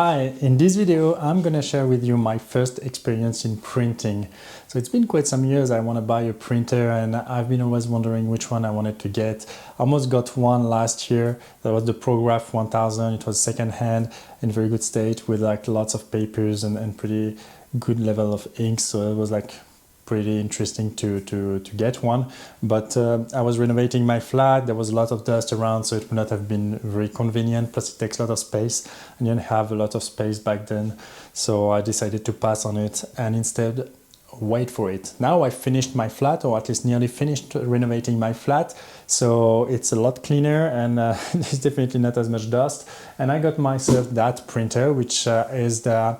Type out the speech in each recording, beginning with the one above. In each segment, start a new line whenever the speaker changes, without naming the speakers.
Hi, in this video I'm gonna share with you my first experience in printing. So it's been quite some years I want to buy a printer and I've been always wondering which one I wanted to get. I almost got one last year. That was the Pro-200S. It was second hand in very good state with like lots of papers and pretty good level of ink, so it was like pretty interesting to get one, but I was renovating my flat. There was a lot of dust around, so it would not have been very convenient, plus it takes a lot of space and you didn't have a lot of space back then, so I decided to pass on it and instead wait for it. Now I finished my flat, or at least nearly finished renovating my flat, so it's a lot cleaner and there's definitely not as much dust, and I got myself that printer, which is the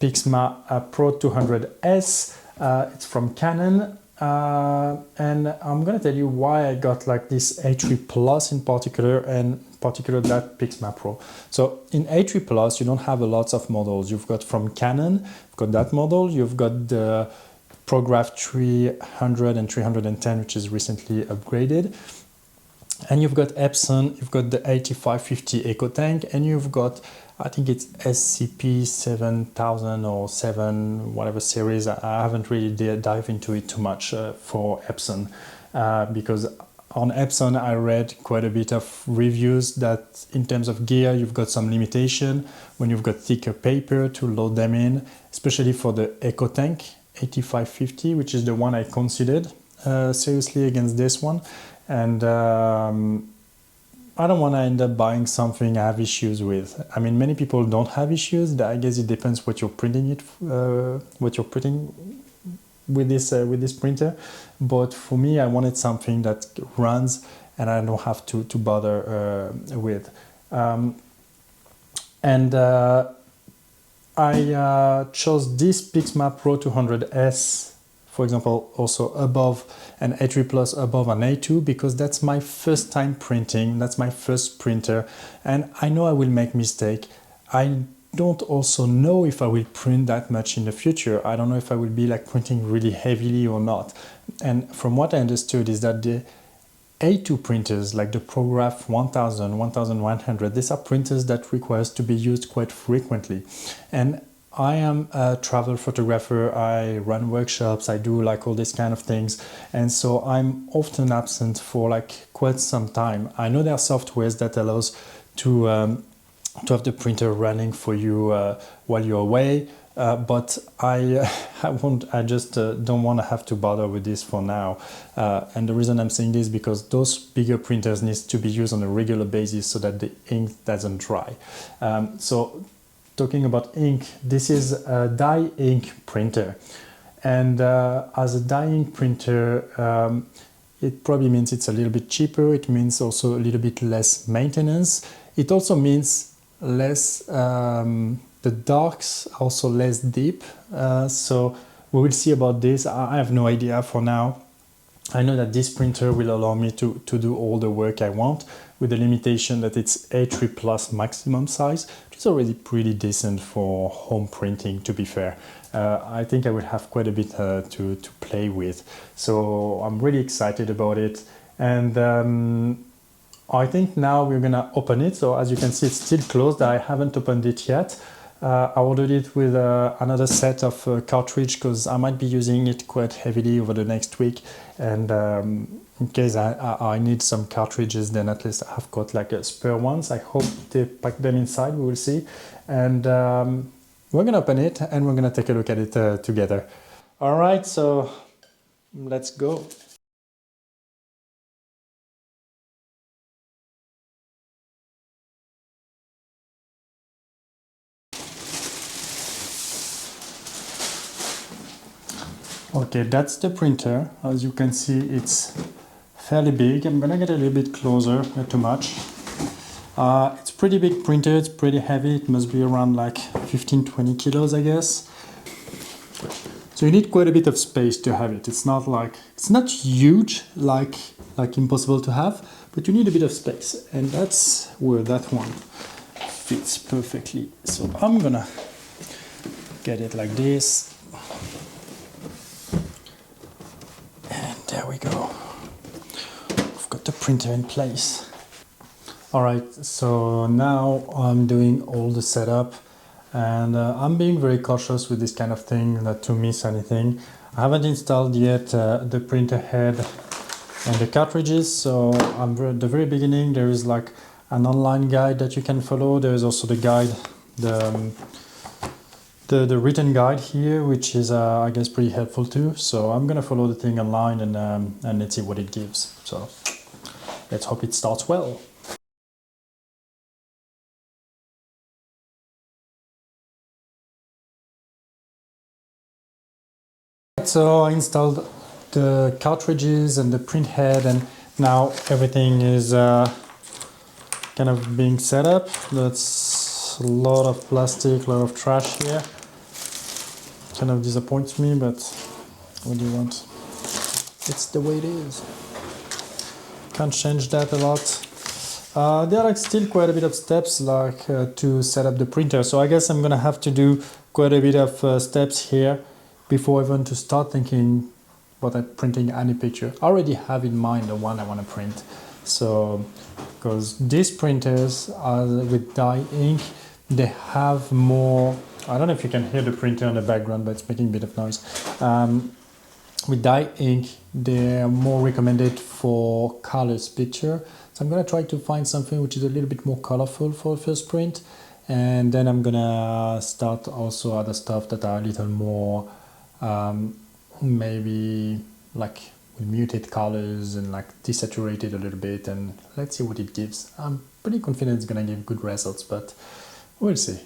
Pixma Pro-200S. It's from Canon, and I'm gonna tell you why I got like this A3 Plus in particular, and in particular that Pixma Pro. So in A3 Plus you don't have a lot of models. You've got from Canon, you've got that model, you've got the Prograph 300 and 310, which is recently upgraded, and you've got Epson, you've got the 8550 EcoTank, and you've got, I think it's SCP 7000 or 7 whatever series. I haven't really dived into it too much for Epson, because on Epson I read quite a bit of reviews that in terms of gear you've got some limitation when you've got thicker paper to load them in, especially for the EcoTank 8550, which is the one I considered seriously against this one. And I don't want to end up buying something I have issues with. I mean, many people don't have issues. I guess it depends what you're printing what you're printing with this printer. But for me, I wanted something that runs and I don't have to bother with. I chose this Pixma Pro-200S, for example, also above an A3 Plus, above an A2, because that's my first time printing, that's my first printer, and I know I will make mistake. I don't also know if I will print that much in the future. I don't know if I will be like printing really heavily or not. And from what I understood is that the A2 printers, like the Prograph 1000, 1100, these are printers that requires to be used quite frequently. And I am a travel photographer, I run workshops, I do like all these kind of things, and so I'm often absent for like quite some time. I know there are softwares that allows to have the printer running for you while you're away, but I just don't want to have to bother with this for now. And the reason I'm saying this is because those bigger printers need to be used on a regular basis so that the ink doesn't dry. Talking about ink, this is a dye ink printer, and as a dye ink printer it probably means it's a little bit cheaper. It means also a little bit less maintenance. It also means less, the darks also less deep, so we will see about this. I have no idea for now. I know that this printer will allow me to do all the work I want, with the limitation that it's A3 Plus maximum size, which is already pretty decent for home printing, to be fair. I think I will have quite a bit to play with, so I'm really excited about it. And I think now we're gonna open it. So as you can see, it's still closed. I haven't opened it yet. I ordered it with another set of cartridge because I might be using it quite heavily over the next week, and in case I need some cartridges, then at least I've got like a spare ones. I hope they pack them inside, we will see. And we're gonna open it and we're gonna take a look at it together. All right, so let's go. Okay, that's the printer. As you can see, it's fairly big. I'm gonna get a little bit closer, not too much. It's pretty big printer, it's pretty heavy. It must be around like 15-20 kilos, I guess. So you need quite a bit of space to have it. It's not huge, like impossible to have, but you need a bit of space. And that's where that one fits perfectly. So I'm gonna get it like this. There we go. We've got the printer in place. All right, so now I'm doing all the setup. and I'm being very cautious with this kind of thing, not to miss anything. I haven't installed yet the printer head and the cartridges, so at the very beginning there is like an online guide that you can follow. There is also the guide, the written guide here, which is I guess pretty helpful too. So I'm gonna follow the thing online and let's see what it gives. So let's hope it starts well. So I installed the cartridges and the print head, and now everything is kind of being set up. That's a lot of plastic, a lot of trash here. Kind of disappoints me, but what do you want? It's the way it is. Can't change that a lot. There are still quite a bit of steps like to set up the printer, so I guess I'm gonna have to do quite a bit of steps here before even to start thinking about printing any picture. I already have in mind the one I want to print. So, because these printers are with dye ink, they have more, I don't know if you can hear the printer in the background, but it's making a bit of noise. With dye ink, they're more recommended for colors picture. So I'm gonna try to find something which is a little bit more colorful for the first print. And then I'm gonna start also other stuff that are a little more maybe like with muted colors and like desaturated a little bit, and let's see what it gives. I'm pretty confident it's gonna give good results, but we'll see.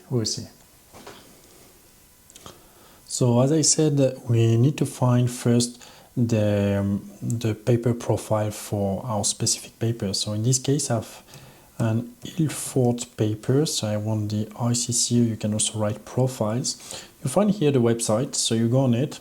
So as I said, we need to find first the paper profile for our specific paper. So in this case I have an Ilford paper, so I want the ICC. You can also write profiles. You find here the website, so you go on it,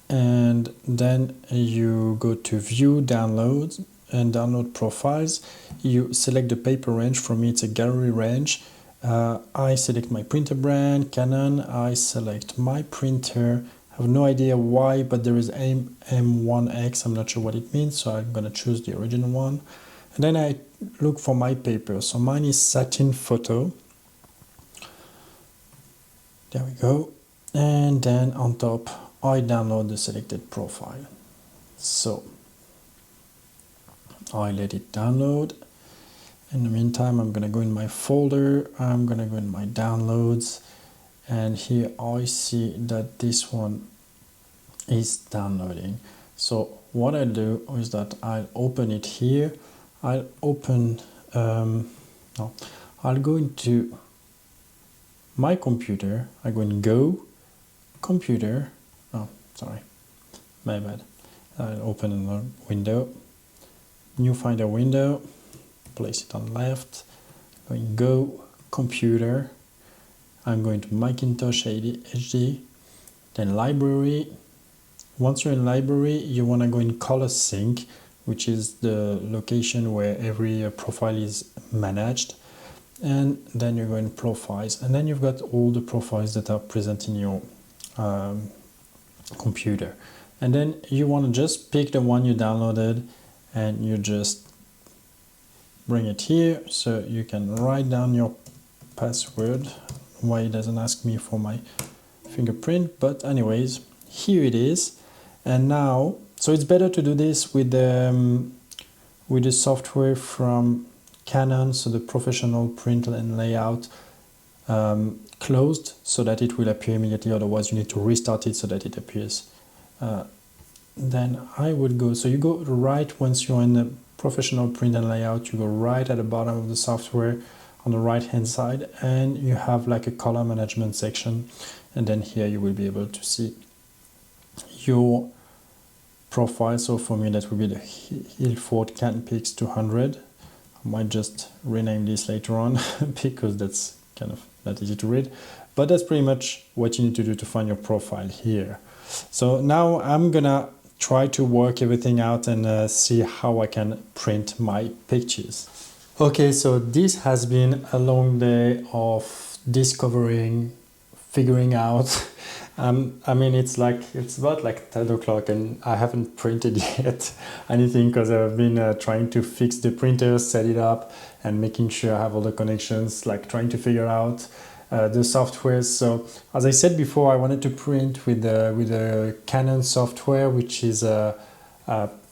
and then you go to view downloads and download profiles. You select the paper range. For me it's a gallery range. I select my printer brand, Canon. I select my printer. I have no idea why, but there is M1X. I'm not sure what it means, so I'm gonna choose the original one. And then I look for my paper. So mine is satin photo. There we go. And then on top, I download the selected profile. So I let it download. In the meantime, I'm gonna go in my folder. I'm gonna go in my downloads. And here I see that this one is downloading. So what I do is that I'll open it here. I'll open, I'll go into my computer. I go in Go, Computer. Oh, sorry, my bad. I'll open another window, new Finder window, place it on left, go in Go, Computer. I'm going to Macintosh HD, then Library. Once you're in Library, you want to go in Color Sync, which is the location where every profile is managed. And then you go in Profiles, and then you've got all the profiles that are present in your computer. And then you want to just pick the one you downloaded, and you just bring it here, so you can write down your password. Why it doesn't ask me for my fingerprint, but anyways, here it is. And now, so it's better to do this with the software from Canon, so the professional print and layout closed, so that it will appear immediately. Otherwise you need to restart it so that it appears. Then I would go, so you go right once you're in the professional print and layout, you go right at the bottom of the software on the right hand side, and you have like a color management section, and then here you will be able to see your profile. So for me that will be the Ilford Canon Pro-200. I might just rename this later on because that's kind of not easy to read, but that's pretty much what you need to do to find your profile here. So now I'm gonna try to work everything out and see how I can print my pictures. Okay, so this has been a long day of discovering, figuring out, I mean, it's about like 10 o'clock and I haven't printed yet anything because I've been trying to fix the printer, set it up, and making sure I have all the connections, like trying to figure out the software. So as I said before, I wanted to print with the Canon software, which is a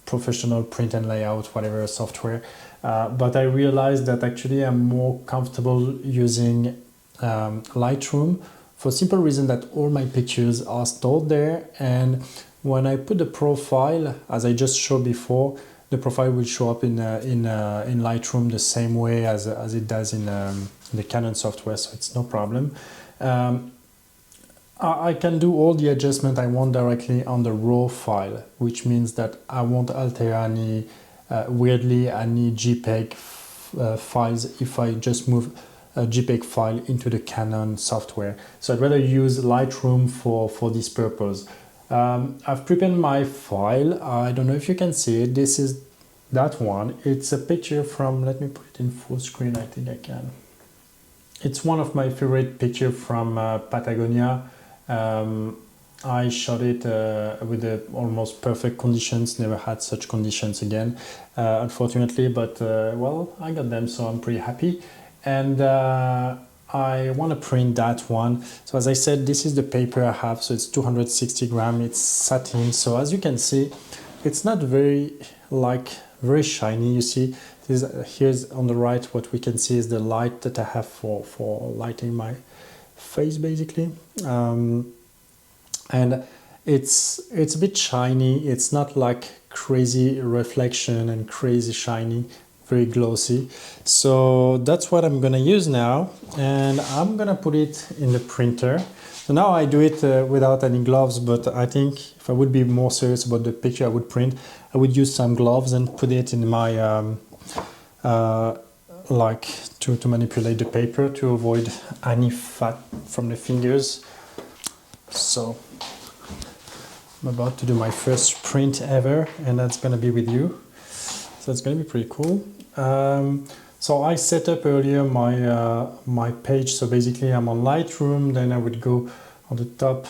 professional print and layout, whatever software. But I realized that actually I'm more comfortable using Lightroom, for simple reason that all my pictures are stored there, and when I put the profile, as I just showed before, the profile will show up in Lightroom the same way as it does in the Canon software, so it's no problem. I can do all the adjustment I want directly on the raw file, which means that I won't alter any weirdly any JPEG files if I just move a JPEG file into the Canon software. So I'd rather use Lightroom for this purpose. I've prepared my file. I don't know if you can see it. This is that one. It's a picture from, let me put it in full screen, I think I can. It's one of my favorite pictures from Patagonia. I shot it with almost perfect conditions, never had such conditions again, unfortunately, but well, I got them, so I'm pretty happy. And I want to print that one. So as I said, this is the paper I have, so it's 260 grams, it's satin. So as you can see, it's not very shiny. You see, here's on the right, what we can see is the light that I have for lighting my face, basically. And it's a bit shiny. It's not like crazy reflection and crazy shiny, very glossy. So that's what I'm gonna use now, and I'm gonna put it in the printer. So now I do it without any gloves, but I think if I would be more serious about the picture I would print, I would use some gloves and put it in my like to manipulate the paper to avoid any fat from the fingers. So I'm about to do my first print ever, and that's gonna be with you. So it's gonna be pretty cool. So I set up earlier my page. So basically I'm on Lightroom, then I would go on the top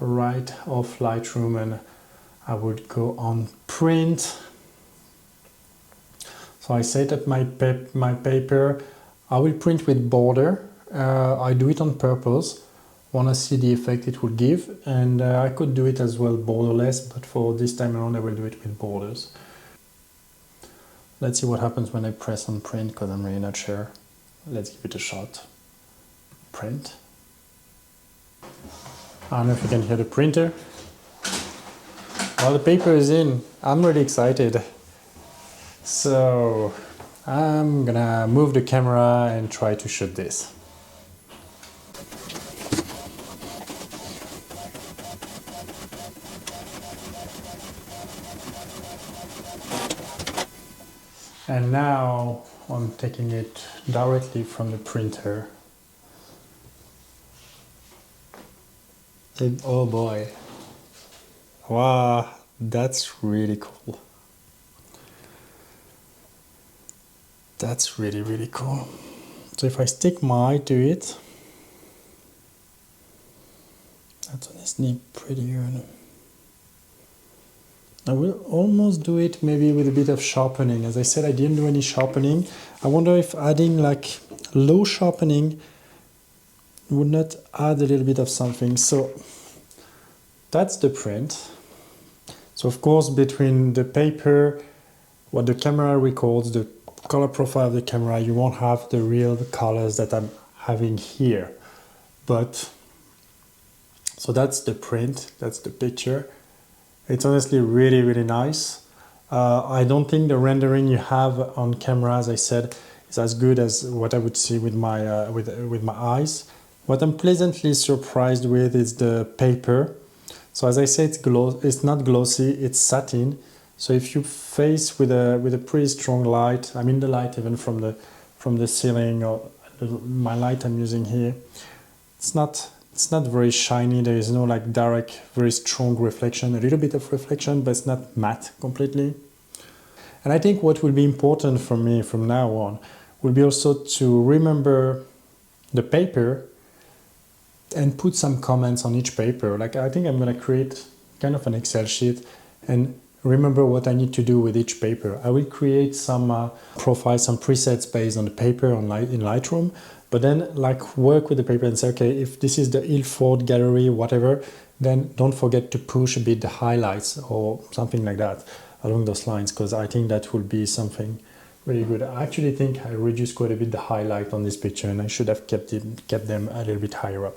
right of Lightroom and I would go on print. So I set up my paper. I will print with border. I do it on purpose. Want to see the effect it will give, and I could do it as well borderless, but for this time around I will do it with borders. Let's see what happens when I press on print, because I'm really not sure. Let's give it a shot. Print. I don't know if you can hear the printer. Well, the paper is in. I'm really excited. So I'm gonna move the camera and try to shoot this. And now I'm taking it directly from the printer. Oh boy. Wow, that's really cool. That's really, really cool. So if I stick my eye to it, that's honestly prettier. I will almost do it maybe with a bit of sharpening. As I said, I didn't do any sharpening. I wonder if adding like low sharpening would not add a little bit of something. So that's the print. So of course, between the paper, what the camera records, the color profile of the camera, you won't have the real colors that I'm having here. But so that's the print, that's the picture. It's honestly really, really nice. I don't think the rendering you have on camera, as I said, is as good as what I would see with my with my eyes. What I'm pleasantly surprised with is the paper. So as I said, it's not glossy, it's satin. So if you face with a pretty strong light, I mean the light even from the ceiling or my light I'm using here, it's not very shiny. There is no like direct, very strong reflection, a little bit of reflection, but it's not matte completely. And I think what will be important for me from now on will be also to remember the paper and put some comments on each paper. Like I think I'm going to create kind of an Excel sheet and remember what I need to do with each paper. I will create some profiles, some presets based on the paper in Lightroom, but then like work with the paper and say, okay, if this is the Ilford gallery, whatever, then don't forget to push a bit the highlights or something like that along those lines, because I think that will be something really good. I actually think I reduced quite a bit the highlight on this picture and I should have kept them a little bit higher up.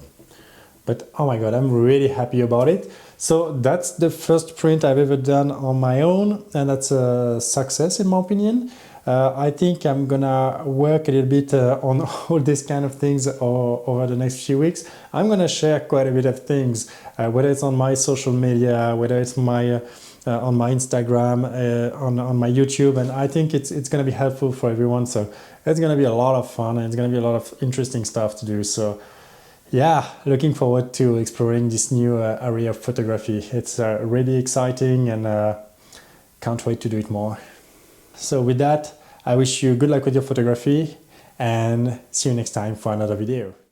But oh my god, I'm really happy about it. So that's the first print I've ever done on my own, and that's a success in my opinion. I think I'm gonna work a little bit on all these kind of things over the next few weeks. I'm gonna share quite a bit of things, whether it's on my social media, whether it's my on my Instagram, on my YouTube, and I think it's gonna be helpful for everyone. So it's gonna be a lot of fun and it's gonna be a lot of interesting stuff to do. So yeah, looking forward to exploring this new area of photography. It's really exciting and can't wait to do it more. So with that, I wish you good luck with your photography and see you next time for another video.